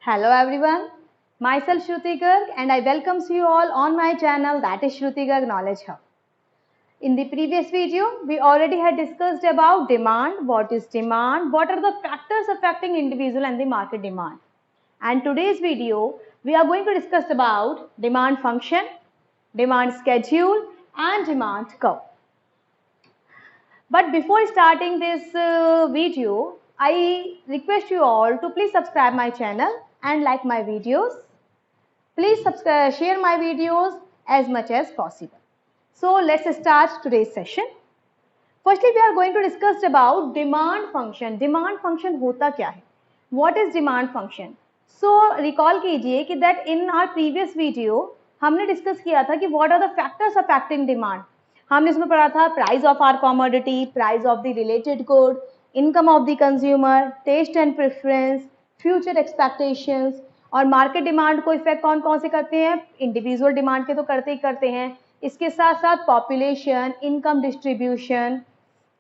Hello everyone, myself Shruti Garg and I welcome you all on my channel that is Shruti Garg Knowledge Hub. In the previous video, we already had discussed about demand, what is demand, what are the factors affecting individual and the market demand. And today's video, we are going to discuss about demand function, demand schedule and demand curve. But before starting this video, I request you all to please subscribe my channel and like my videos. Please subscribe, share my videos as much as possible. So let's start today's session. Firstly, we are going to discuss about demand function. Demand function होता क्या है? What is demand function? So recall कीजिए कि that in our previous video हमने discuss किया था कि what are the factors affecting demand. हमने इसमें पढ़ा था price of our commodity, price of the related good, income of the consumer, taste and preference, future expectations और मार्केट डिमांड को इफेक्ट कौन कौन से करते हैं. इंडिविजुअल डिमांड के तो करते ही करते हैं, इसके साथ साथ पॉपुलेशन, इनकम डिस्ट्रीब्यूशन,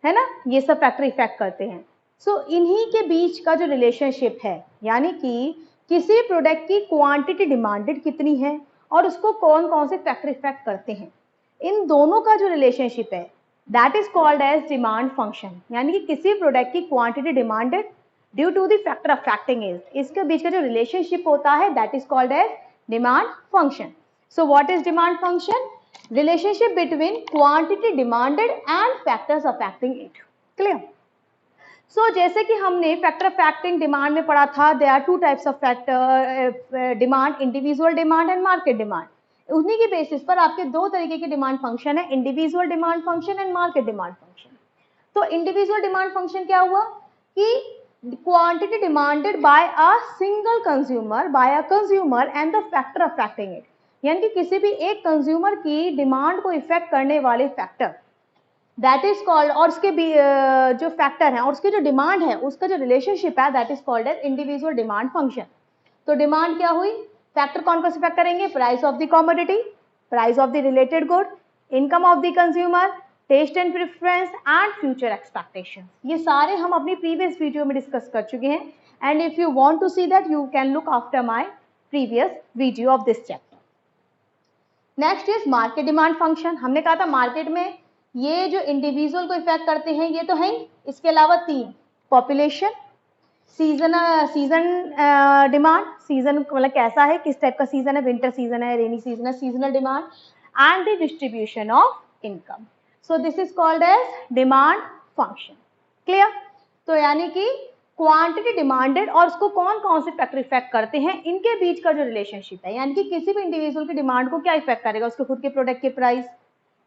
है ना, ये सब फैक्टर इफेक्ट करते हैं. सो इन्हीं के बीच का जो रिलेशनशिप है, यानी कि किसी प्रोडक्ट की क्वांटिटी डिमांडेड कितनी है और उसको कौन कौन से फैक्टर इफेक्ट करते हैं, इन दोनों का जो रिलेशनशिप है that is called as demand function. यानी कि किसी प्रोडक्ट की quantity demanded due to the factor affecting is, इसके बीच का जो रिलेशनशिप होता है that is called as demand function. So what is demand function? Relationship between quantity demanded and factors affecting it. Clear? So जैसे कि हमने factor affecting demand में पढ़ा था, there are two types of factor demand, individual demand and market demand. उन्हीं के basis पर आपके दो तरीके के डिमांड फंक्शन है, individual demand function and market demand function. तो इंडिविजुअल डिमांड फंक्शन क्या हुआ कि quantity demanded by a single consumer, by a consumer and the factor affecting it. यानी कि किसी भी एक कंज्यूमर की डिमांड को इफेक्ट करने वाले फैक्टर दैट इज कॉल्ड, और उसके भी जो फैक्टर है और उसकी जो डिमांड है उसका जो रिलेशनशिप है that is called as individual demand function. तो डिमांड क्या हुई? फैक्टर कौन कौन से इफेक्ट करेंगे? Price of the commodity, price of the related good, income of the consumer, taste and preference and future expectation. ये सारे हम अपनी प्रीवियस वीडियो में डिस्कस कर चुके हैं and if you want to see that you can look after my previous video of this chapter. Next is market demand function. हमने कहा था मार्केट में ये जो इंडिविजुअल को इफेक्ट करते हैं ये तो है, इसके अलावा तीन, पॉपुलेशन, सीजन डिमांड, सीजन मतलब कैसा है, किस टाइप का सीजन है, विंटर सीजन है, रेनी सीजन है, seasonal demand, and the distribution of income. So this is called as demand function. Clear? तो यानी कि क्वांटिटी डिमांडेड और उसको कौन कौन से फैक्टर इफेक्ट करते हैं, इनके बीच का जो रिलेशनशिप है, यानी कि किसी भी इंडिविजुअल की डिमांड को क्या इफेक्ट करेगा, उसके खुद के प्रोडक्ट के प्राइस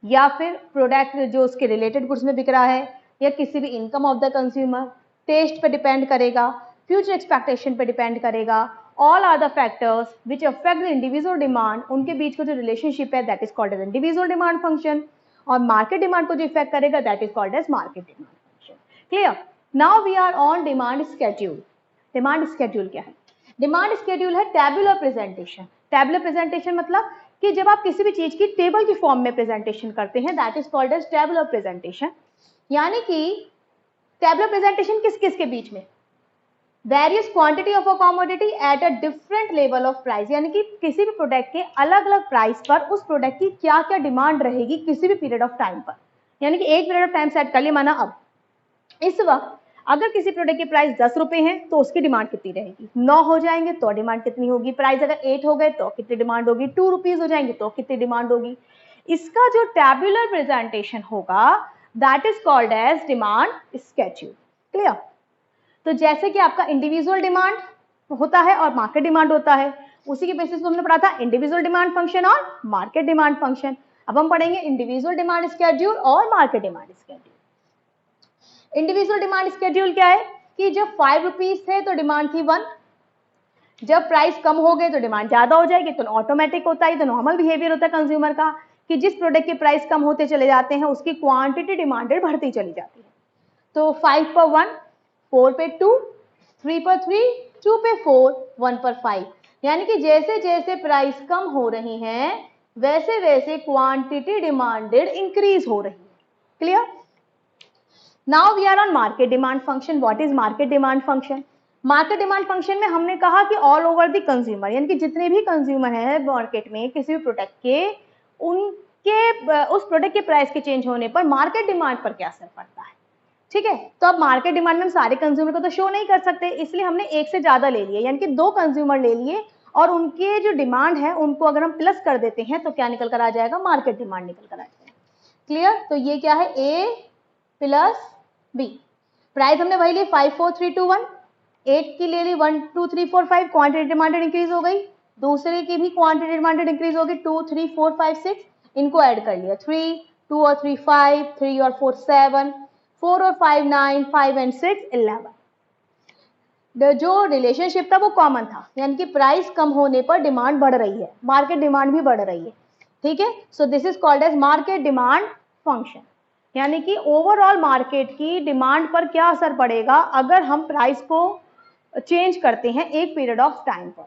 या फिर प्रोडक्ट जो उसके रिलेटेड गुड्स में बिक रहा है या किसी भी income of the consumer, taste पे डिपेंड करेगा, फ्यूचर एक्सपेक्टेशन पे डिपेंड करेगा. All are the factors which affect the individual demand, उनके बीच का जो रिलेशनशिप है that is called as individual demand function. और मार्केट डिमांड को जो इफेक्ट करेगा that is called as market demand function. Clear? Now we are on demand schedule. Demand schedule क्या है? डिमांड स्केड्यूल है टेबुलर प्रेजेंटेशन. टेबुलर प्रेजेंटेशन मतलब कि जब आप किसी भी चीज की टेबल की फॉर्म में प्रेजेंटेशन करते हैं that is called as tabular presentation. यानी कि टेबुलर प्रेजेंटेशन किस किस के बीच में? Various quantity of a commodity at a different level of price. यानी कि किसी भी प्रोडक्ट के अलग अलग प्राइस पर उस प्रोडक्ट की क्या क्या डिमांड रहेगी किसी भी पीरियड ऑफ टाइम पर. यानी कि एक पीरियड ऑफ टाइम सेट कर लिया, माना अब इस वक्त अगर किसी प्रोडक्ट की प्राइस 10 रुपए है तो उसकी डिमांड कितनी रहेगी, 9 हो जाएंगे तो डिमांड कितनी होगी, प्राइस अगर 8 हो गए तो कितनी डिमांड होगी, 2 रुपीज हो जाएंगे तो कितनी डिमांड होगी. इसका जो टेबुलर प्रेजेंटेशन होगा that is called as demand schedule. Clear? तो जैसे कि आपका इंडिविजुअल डिमांड होता है और मार्केट डिमांड होता है, उसी के बेसिस पे हमने पढ़ा था इंडिविजुअल डिमांड फंक्शन और मार्केट डिमांड फंक्शन. अब हम पढ़ेंगे इंडिविजुअल डिमांड स्केड्यूल और market demand schedule. Individual demand schedule क्या है कि जब 5 रुपीज थे तो डिमांड थी 1, जब प्राइस कम हो गए तो डिमांड ज्यादा हो जाएगी. तो ऑटोमेटिक होता है, तो नॉर्मल बिहेवियर होता है कंज्यूमर का कि जिस प्रोडक्ट के प्राइस कम होते चले जाते हैं उसकी क्वांटिटी डिमांडेड बढ़ती चली जाती है. तो 5 पर 1, 4 पे 2, 3 पर 3, 2 पे 4, 1 पर 5. यानी कि जैसे जैसे प्राइस कम हो रही हैं वैसे वैसे क्वांटिटी डिमांडेड इंक्रीज हो रही है. Clear? Now we are on market demand function. What is market demand function? Market demand function में हमने कहा कि ऑल ओवर द कंज्यूमर, यानी कि जितने भी कंज्यूमर हैं मार्केट में किसी भी प्रोडक्ट के, उनके उस प्रोडक्ट के प्राइस के चेंज होने पर मार्केट डिमांड पर क्या असर पड़ता है। ठीक है, तो अब मार्केट डिमांड में हम सारे कंज्यूमर को तो शो नहीं कर सकते, इसलिए हमने एक से ज्यादा ले लिए, यानी कि 2 कंज्यूमर ले लिए और उनके जो डिमांड है उनको अगर हम प्लस कर देते हैं तो क्या निकल कर आ जाएगा, मार्केट डिमांड निकल कर आ जाएगा। क्लियर, तो ये क्या है, A प्लस B। प्राइस हमने वही ली 5 4 3 2 1, एक की ले ली 1 2 3 4 5, क्वांटिटी डिमांडेड इंक्रीज हो गई, दूसरे की भी क्वांटिटी डिमांडेड इंक्रीज होगी 2 3 4 5 6, इनको ऐड कर लिया 3 2 और 3 5, 3 और 4 7, 4 और 5 9, 5 and 6 11। जो रिलेशनशिप था वो कॉमन था, यानी कि प्राइस कम होने पर डिमांड बढ़ रही है, मार्केट डिमांड भी बढ़ रही है। ठीक है, so this is called as market demand function, यानी कि ओवरऑल मार्केट की डिमांड पर क्या असर पड़ेगा अगर हम प्राइस को चेंज करते हैं एक पीरियड ऑफ टाइम पर,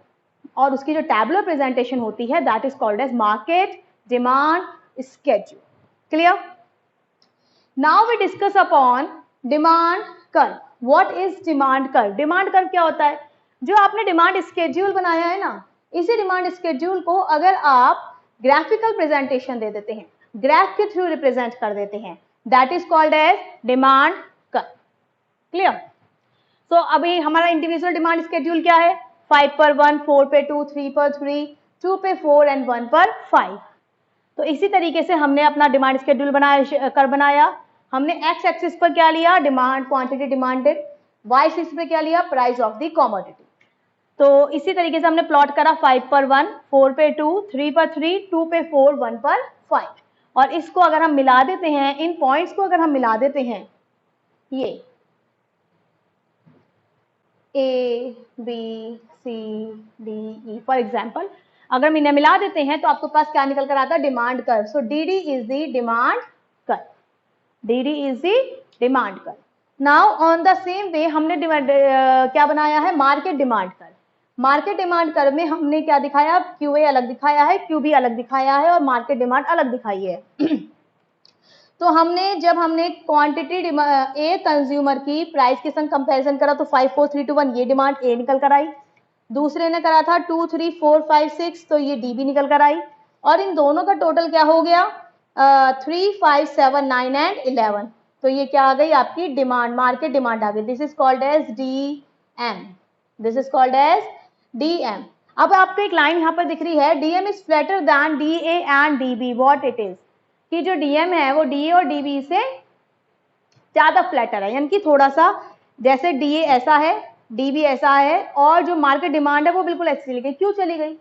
और उसकी जो टैबुलर प्रेजेंटेशन होती है that is called as market demand schedule. Clear, now we discuss upon demand curve. What is demand curve? Demand curve क्या होता है? जो आपने डिमांड स्केड्यूल बनाया है ना, इसी डिमांड स्केड्यूल को अगर आप ग्राफिकल प्रेजेंटेशन दे देते हैं, ग्राफ के थ्रू रिप्रेजेंट कर देते हैं, that is called as demand curve. Clear, so अभी हमारा इंडिविजुअल डिमांड स्केड्यूल क्या है, 5 पर 1, 4 पे 2, 3 पर 3, 2 पे 4 एंड 1 पर 5। तो इसी तरीके से हमने अपना डिमांड स्केड्यूल बनाया, कर बनाया। हमने एक्स एक्सिस पर क्या लिया, demand quantity demanded, Y axis पे क्या लिया, प्राइस ऑफ द कमोडिटी। तो इसी तरीके से हमने प्लॉट करा 5 पर 1, 4 पे 2, 3 पर 3, 2 पे 4, 1 पर 5। और इसको अगर हम मिला देते हैं, इन पॉइंट्स को अगर हम मिला देते हैं, ये A B C D E for example, अगर हम इन्हें मिला देते हैं तो आपके पास क्या निकल कर आता है, demand curve. So DD is the demand curve, DD is the demand curve. Now on the same way हमने क्या बनाया है, market demand curve. Market demand curve में हमने क्या दिखाया, QA अलग दिखाया है, QB अलग दिखाया है और मार्केट डिमांड अलग दिखाई है। तो हमने जब हमने क्वांटिटी ए कंज्यूमर की प्राइस के संग कंपैरिजन करा तो 5 4 3 2 1 ये डिमांड ए निकल कर आई, दूसरे ने करा था 2 3 4 5 6 तो ये DB निकल कर आई, और इन दोनों का टोटल क्या हो गया 3 5 7 9 एंड 11। तो ये क्या आ गई आपकी डिमांड, मार्केट डिमांड आ गई। This is called as DM, this is called as DM। अब आपको एक लाइन यहाँ पर दिख रही है, DM is flatter than DA and DB। What it is, कि जो DM है वो DA और DB से ज्यादा फ्लैटर है, यानी कि थोड़ा सा जैसे DA ऐसा है, DB ऐसा है, और जो मार्केट डिमांड है वो बिल्कुल ऐसी चली गई। क्यों चली गई?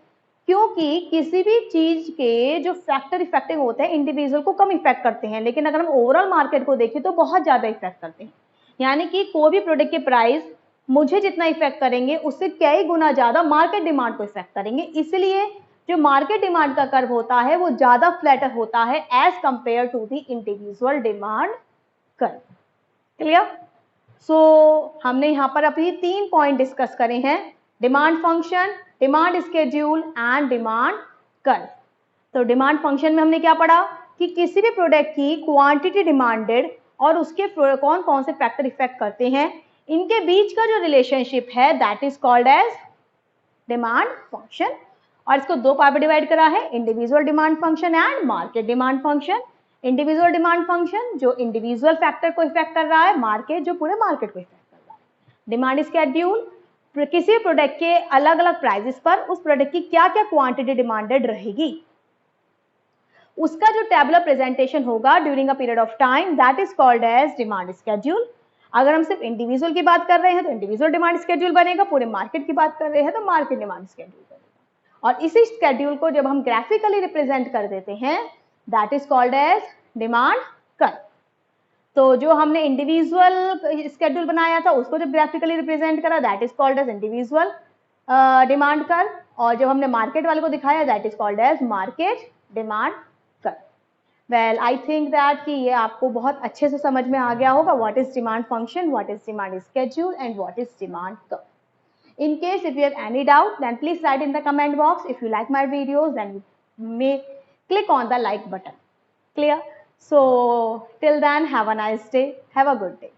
क्योंकि किसी भी चीज के जो फैक्टर इफेक्टिव होते हैं इंडिविजुअल को कम इफेक्ट करते हैं, लेकिन अगर हम ओवरऑल मार्केट को देखें तो बहुत ज्यादा इफेक्ट करते हैं। यानी कि कोई भी प्रोडक्ट के प्राइस मुझे जितना इफेक्ट करेंगे उससे कई गुना ज्यादा मार्केट डिमांड को इफेक्ट करेंगे, इसलिए जो मार्केट डिमांड का कर्व होता है वो ज्यादा फ्लैटर होता है as compare to the individual demand curve. Clear, so हमने यहाँ पर अभी 3 पॉइंट डिस्कस करे हैं, demand function, demand schedule and demand curve. तो डिमांड फंक्शन में हमने क्या पढ़ा कि किसी भी प्रोडक्ट की क्वांटिटी डिमांडेड और उसके कौन कौन से फैक्टर इफेक्ट करते हैं, इनके बीच का जो रिलेशनशिप है that is called as demand function. और इसको 2 पार्ट में डिवाइड करा है, individual demand function and market demand function. Individual demand function जो इंडिविजुअल फैक्टर को इफेक्ट कर रहा है, मार्केट जो पूरे मार्केट को इफेक्ट कर रहा है। डिमांड स्केड्यूल किसी प्रोडक्ट के अलग अलग प्राइसेस पर उस प्रोडक्ट की क्या क्या क्वांटिटी डिमांडेड रहेगी, उसका जो टेबुलर प्रेजेंटेशन होगा during a period of time that is called as demand schedule. अगर हम सिर्फ इंडिविजुअल की बात कर रहे हैं तो इंडिविजुअल डिमांड स्केड्यूल बनेगा, पूरे मार्केट की बात कर रहे हैं तो मार्केट डिमांड स्केड्यूल बनेगा। और इसी स्केड्यूल को जब हम ग्राफिकली रिप्रेजेंट कर देते हैं that is called as demand curve. तो जो हमने इंडिविजुअल स्केड्यूल बनाया था उसको जब ग्राफिकली रिप्रेजेंट करा that is called as individual demand curve, और जब हमने मार्केट वाले को दिखाया that is called as market demand curve. Well I think that कि ये आपको बहुत अच्छे से समझ में आ गया होगा what is demand function, what is demand schedule and what is demand curve. In case if you have any doubt, then please write in the comment box. If you like my videos, then you may click on the like button. Clear? So till then, have a nice day. Have a good day.